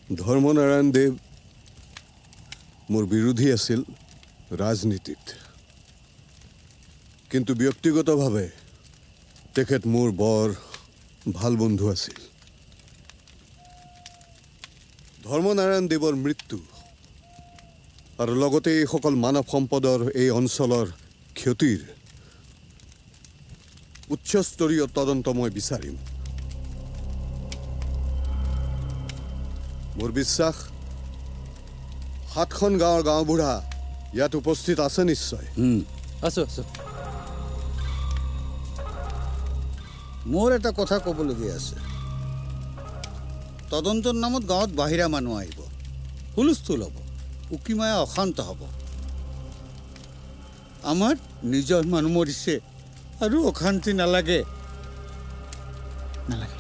ধৰ্মনাৰায়ণ দেৱ মোৰ বিৰোধী আছিল ৰাজনীতিত, কিন্তু ব্যক্তিগতভাৱে তেখেত মোৰ বৰ ভাল বন্ধু আছিল। ধৰ্মনাৰায়ণ দেৱৰ মৃত্যু আৰু লগতে এইসকল মানৱ সম্পদৰ এই অঞ্চলৰ ক্ষতিৰ উচ্চস্তৰীয় তদন্ত মই বিচাৰিম। মোৰ বিশ্বাস 7খন গাঁৱৰ গাঁওবুঢ়া ইয়াত উপস্থিত আছে নিশ্চয়। আছো আছো। মোৰ এটা কথা ক'বলগীয়া আছে। তদন্তৰ নামত গাঁৱত বাহিৰা মানুহ আহিব, হুলস্থুল হ'ব, উকিমায়া অশান্ত হ'ব। আমাৰ নিজৰ মানুহ মৰিছে আৰু অশান্তি নালাগে। নালাগে।